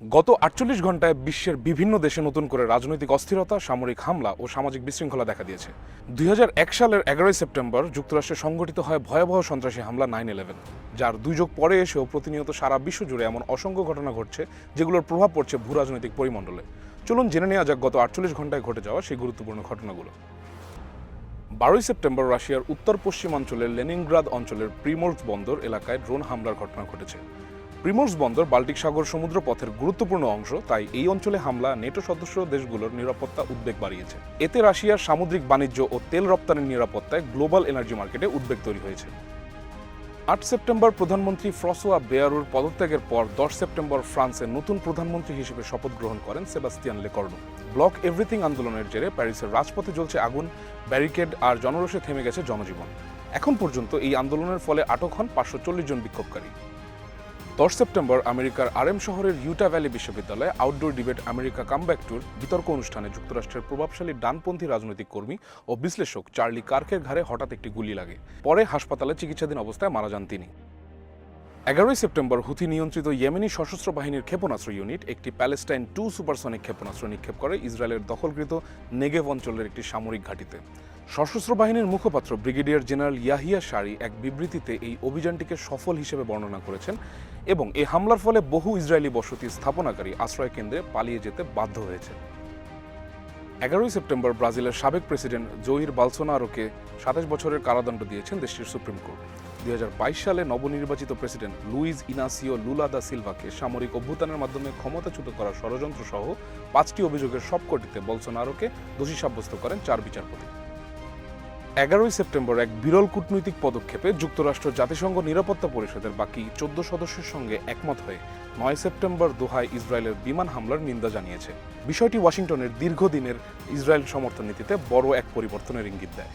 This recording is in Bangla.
গত ৪৮ ঘণ্টায় বিশ্বের বিভিন্ন দেশে নতুন করে রাজনৈতিক অস্থিরতা, সামরিক হামলা ও সামাজিক বিশৃঙ্খলা দেখা দিয়েছে। ২০০১ সালের ১১ সেপ্টেম্বর যুক্তরাষ্ট্রে সংঘটিত হয় ভয়াবহ সন্ত্রাসী হামলা 9/11, যার ২ যুগ পরে এসেও প্রতিনিয়ত সারা বিশ্ব জুড়ে এমন অসংখ্য ঘটনা ঘটছে যেগুলোর প্রভাব পড়ছে ভূ রাজনৈতিক পরিমণ্ডলে। চলুন জেনে নেওয়া যাক গত ৪৮ ঘণ্টায় ঘটে যাওয়া সেই গুরুত্বপূর্ণ ঘটনাগুলো। ১২ সেপ্টেম্বর রাশিয়ার উত্তর পশ্চিমাঞ্চলের লেনিনগ্রাদ অঞ্চলের প্রিমোর্স্ক বন্দর এলাকায় ড্রোন হামলার ঘটনা ঘটেছে। প্রিমোর্স্ক বন্দর বাল্টিক সাগর সমুদ্র পথের গুরুত্বপূর্ণ অংশ, তাই এই অঞ্চলে হামলা নেটো সদস্য দেশগুলোর নিরাপত্তা উদ্বেগ বাড়িয়েছে। এতে রাশিয়ার সামুদ্রিক বাণিজ্য ও তেল রপ্তানির নিরাপত্তায় গ্লোবাল এনার্জি মার্কেটে উদ্বেগ তৈরি হয়েছে। ৮ সেপ্টেম্বর প্রধানমন্ত্রী ফ্রঁসোয়া বেয়ারুর পদত্যাগের পর ১০ সেপ্টেম্বর ফ্রান্সের নতুন প্রধানমন্ত্রী হিসেবে শপথ গ্রহণ করেন সেবাস্তিয়ান লেকর্নু। ব্লক এভরিথিং আন্দোলনের জেরে প্যারিসের রাজপথে জ্বলছে আগুন, ব্যারিকেড আর জনরোষে থেমে গেছে জনজীবন। এখন পর্যন্ত এই আন্দোলনের ফলে আটক হন ৫৪০ জন বিক্ষোভকারী। ১০ সেপ্টেম্বর আমেরিকার আরএম শহরের ইউটা ভ্যালি বিশ্ববিদ্যালয়ে outdoor debate America comeback tour বিতর্ক অনুষ্ঠানে যুক্তরাষ্ট্রের প্রভাবশালী ডানপন্থী রাজনৈতিক কর্মী ও বিশ্লেষক চার্লি কার্কের ঘাড়ে হঠাৎ একটি গুলি লাগে। পরে হাসপাতালে চিকিৎসাধীন অবস্থায় মারা যান তিনি। ১১ সেপ্টেম্বর হুথি নিয়ন্ত্রিত ইয়েমেনি সশস্ত্র বাহিনীর ক্ষেপণাস্ত্র ইউনিট একটি প্যালেস্টাইন 2 সুপারসনিক ক্ষেপণাস্ত্র নিক্ষেপ করে ইসরায়েলের দখলকৃত নেগেভ অঞ্চলের একটি সামরিক ঘাঁটিতে। সশস্ত্র বাহিনীর মুখপাত্র ব্রিগেডিয়ার জেনারেল ইয়াহিয়া শারি এক বিবৃতিতে এই অভিযানটিকে সফল হিসেবে বর্ণনা করেছেন এবং এই হামলার ফলে বহু ইসরায়েলি বসতি স্থাপনাকারী আশ্রয় কেন্দ্রে পালিয়ে যেতে বাধ্য হয়েছে। ১১ সেপ্টেম্বর ব্রাজিলের সাবেক প্রেসিডেন্ট জোইর বলসোনারোকে ২৭ বছরের কারাদণ্ড দিয়েছেন দেশটির সুপ্রিম কোর্ট। ২০২২ সালে নবনির্বাচিত প্রেসিডেন্ট লুইজ ইনাসিও লুলা দা সিলভাকে সামরিক অভ্যুত্থানের মাধ্যমে ক্ষমতাচ্যুত করার ষড়যন্ত্র সহ ৫টি অভিযোগের সবকটিতে বলসোনারোকে দোষী সাব্যস্ত করেন ৪ বিচারপতি। ১১ সেপ্টেম্বর এক বিরল কূটনৈতিক পদক্ষেপে যুক্তরাষ্ট্র জাতিসংঘ নিরাপত্তা পরিষদের বাকি ১৪ সদস্যের সঙ্গে একমত হয়ে ৯ সেপ্টেম্বর দোহায় ইসরায়েলের বিমান হামলার নিন্দা জানিয়েছে। বিষয়টি ওয়াশিংটনের দীর্ঘদিনের ইসরায়েল সমর্থন নীতিতে বড় এক পরিবর্তনের ইঙ্গিত দেয়।